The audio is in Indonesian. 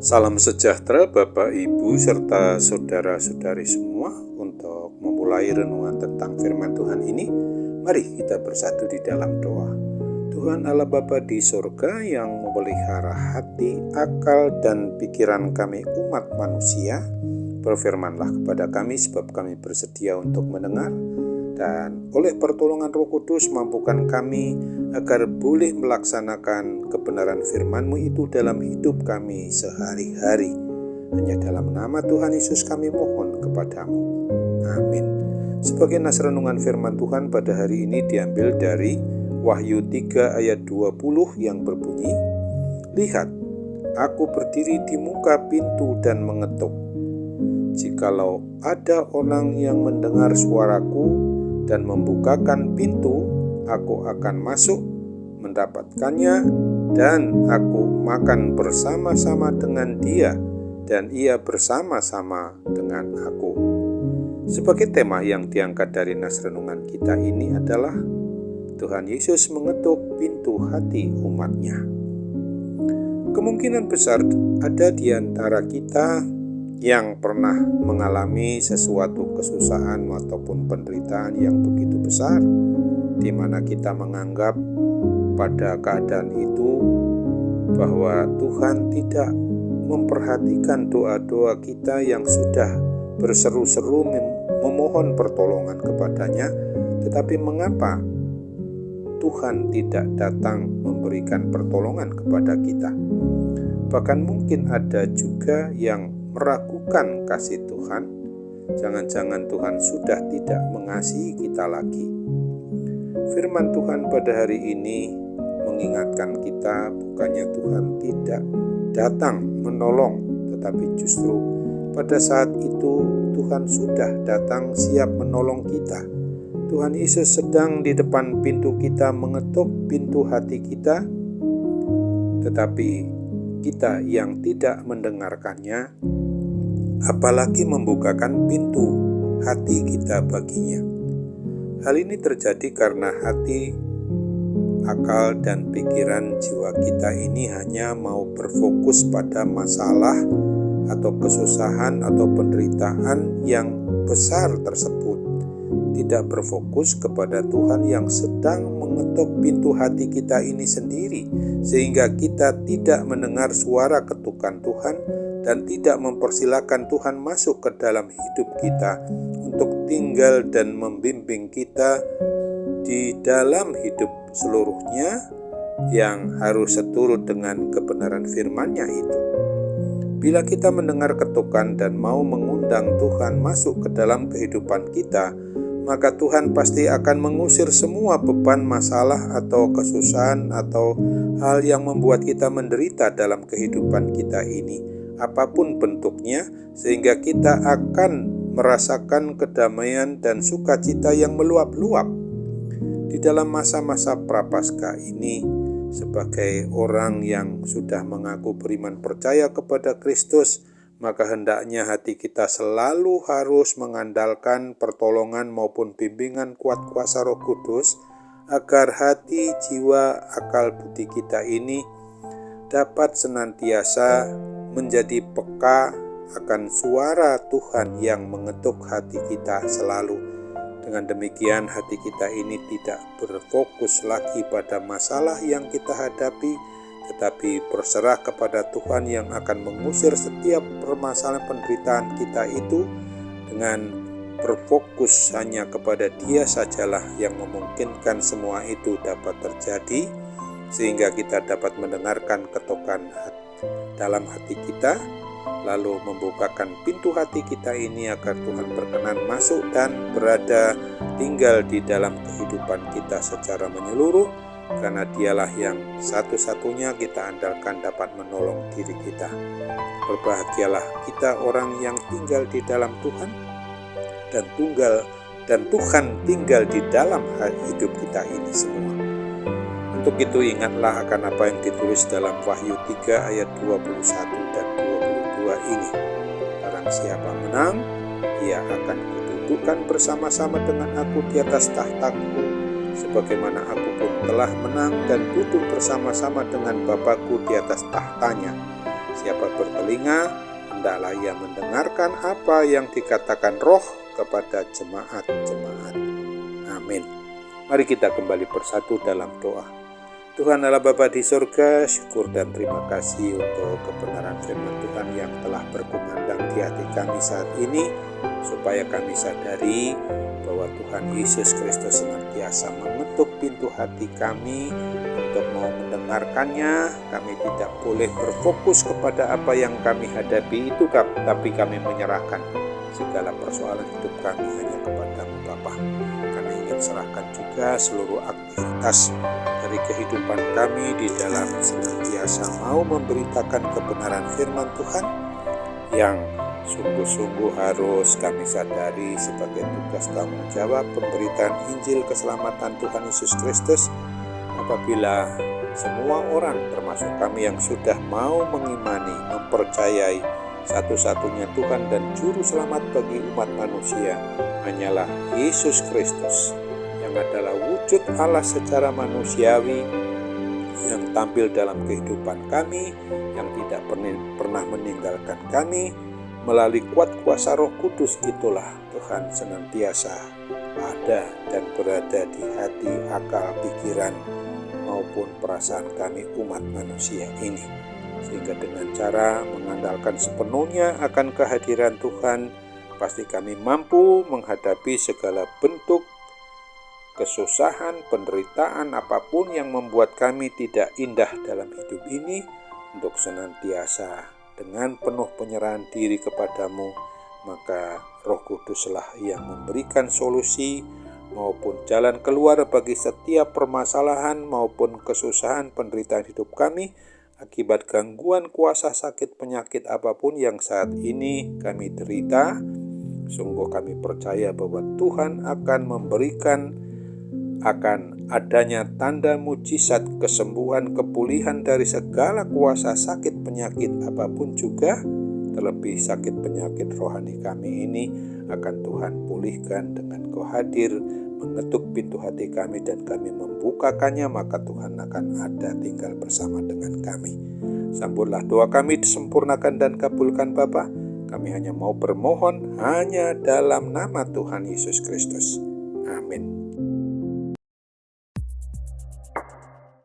Salam sejahtera Bapak, Ibu, serta saudara-saudari semua. Untuk memulai renungan tentang firman Tuhan ini, mari kita bersatu di dalam doa. Tuhan Allah Bapa di sorga yang memelihara hati, akal, dan pikiran kami umat manusia, berfirmanlah kepada kami sebab kami bersedia untuk mendengar. Dan oleh pertolongan Roh Kudus mampukan kami agar boleh melaksanakan kebenaran firman-Mu itu dalam hidup kami sehari-hari. Hanya dalam nama Tuhan Yesus kami mohon kepadamu. Amin. Sebagai nas renungan firman Tuhan pada hari ini diambil dari Wahyu 3 ayat 20 yang berbunyi, "Lihat, aku berdiri di muka pintu dan mengetuk. Jikalau ada orang yang mendengar suaraku dan membukakan pintu, aku akan masuk, mendapatkannya, dan aku makan bersama-sama dengan dia, dan ia bersama-sama dengan aku." Sebagai tema yang diangkat dari nas renungan kita ini adalah Tuhan Yesus mengetuk pintu hati umat-Nya. Kemungkinan besar ada di antara kita yang pernah mengalami sesuatu kesusahan ataupun penderitaan yang begitu besar, di mana kita menganggap pada keadaan itu bahwa Tuhan tidak memperhatikan doa-doa kita yang sudah berseru-seru memohon pertolongan kepadanya, tetapi mengapa Tuhan tidak datang memberikan pertolongan kepada kita? Bahkan mungkin ada juga yang meragukan kasih Tuhan. Jangan-jangan Tuhan sudah tidak mengasihi kita lagi. Firman Tuhan pada hari ini mengingatkan kita, bukannya Tuhan tidak datang menolong, tetapi justru pada saat itu Tuhan sudah datang siap menolong kita. Tuhan Yesus sedang di depan pintu kita mengetuk pintu hati kita, tetapi kita yang tidak mendengarkannya, apalagi membukakan pintu hati kita baginya. Hal ini terjadi karena hati, akal, dan pikiran jiwa kita ini hanya mau berfokus pada masalah atau kesusahan atau penderitaan yang besar tersebut, tidak berfokus kepada Tuhan yang sedang mengetuk pintu hati kita ini sendiri, sehingga kita tidak mendengar suara ketukan Tuhan dan tidak mempersilahkan Tuhan masuk ke dalam hidup kita untuk tinggal dan membimbing kita di dalam hidup seluruhnya yang harus seturut dengan kebenaran firman-Nya itu. Bila kita mendengar ketukan dan mau mengundang Tuhan masuk ke dalam kehidupan kita, maka Tuhan pasti akan mengusir semua beban masalah atau kesusahan atau hal yang membuat kita menderita dalam kehidupan kita ini, apapun bentuknya, sehingga kita akan merasakan kedamaian dan sukacita yang meluap-luap. Di dalam masa-masa prapaskah ini, sebagai orang yang sudah mengaku beriman percaya kepada Kristus, maka hendaknya hati kita selalu harus mengandalkan pertolongan maupun bimbingan kuat kuasa Roh Kudus, agar hati, jiwa, akal, budi kita ini dapat senantiasa menjadi peka akan suara Tuhan yang mengetuk hati kita selalu. Dengan demikian hati kita ini tidak berfokus lagi pada masalah yang kita hadapi, tetapi berserah kepada Tuhan yang akan mengusir setiap permasalahan penderitaan kita itu, dengan berfokus hanya kepada Dia sajalah yang memungkinkan semua itu dapat terjadi, sehingga kita dapat mendengarkan ketukan dalam hati kita, lalu membukakan pintu hati kita ini agar Tuhan berkenan masuk dan berada tinggal di dalam kehidupan kita secara menyeluruh, karena Dialah yang satu-satunya kita andalkan dapat menolong diri kita. Berbahagialah kita orang yang tinggal di dalam Tuhan dan Tuhan tinggal di dalam hidup kita ini semua. Untuk itu ingatlah akan apa yang ditulis dalam Wahyu 3 ayat 21 dan 22 ini. Barang siapa menang, ia akan kududukan bersama-sama dengan aku di atas tahtaku, sebagaimana aku pun telah menang dan duduk bersama-sama dengan Bapa-Ku di atas tahtanya. Siapa bertelinga, hendaklah ia mendengarkan apa yang dikatakan Roh kepada jemaat-jemaat. Amin. Mari kita kembali bersatu dalam doa. Tuhan Allah Bapa di surga, syukur dan terima kasih untuk kebenaran firman Tuhan yang telah berkumandang di hati kami saat ini, supaya kami sadari bahwa Tuhan Yesus Kristus senantiasa mengetuk pintu hati kami untuk mau mendengarkannya. Kami tidak boleh berfokus kepada apa yang kami hadapi itu, tapi kami menyerahkan segala persoalan hidup kami hanya kepada-Mu Bapa. Kami ingin serahkan juga seluruh aktivitas dari kehidupan kami di dalam senantiasa mau memberitakan kebenaran firman Tuhan yang sungguh-sungguh harus kami sadari sebagai tugas tanggung jawab pemberitaan Injil keselamatan Tuhan Yesus Kristus. Apabila semua orang termasuk kami yang sudah mau mengimani, mempercayai satu-satunya Tuhan dan Juru Selamat bagi umat manusia hanyalah Yesus Kristus, yang adalah wujud Allah secara manusiawi yang tampil dalam kehidupan kami, yang tidak pernah meninggalkan kami. Melalui kuat kuasa Roh Kudus itulah Tuhan senantiasa ada dan berada di hati, akal, pikiran maupun perasaan kami umat manusia ini, sehingga dengan cara mengandalkan sepenuhnya akan kehadiran Tuhan, pasti kami mampu menghadapi segala bentuk kesusahan, penderitaan apapun yang membuat kami tidak indah dalam hidup ini, untuk senantiasa dengan penuh penyerahan diri kepadamu. Maka Roh Kuduslah yang memberikan solusi maupun jalan keluar bagi setiap permasalahan maupun kesusahan penderitaan hidup kami akibat gangguan kuasa sakit penyakit apapun yang saat ini kami derita. Sungguh kami percaya bahwa Tuhan akan memberikan akan adanya tanda mujizat kesembuhan, kepulihan dari segala kuasa sakit penyakit apapun juga, terlebih sakit penyakit rohani kami ini akan Tuhan pulihkan dengan Kau hadir mengetuk pintu hati kami dan kami membukakannya, maka Tuhan akan ada tinggal bersama dengan kami. Sambutlah doa kami, disempurnakan dan kabulkan Bapa. Kami hanya mau bermohon hanya dalam nama Tuhan Yesus Kristus.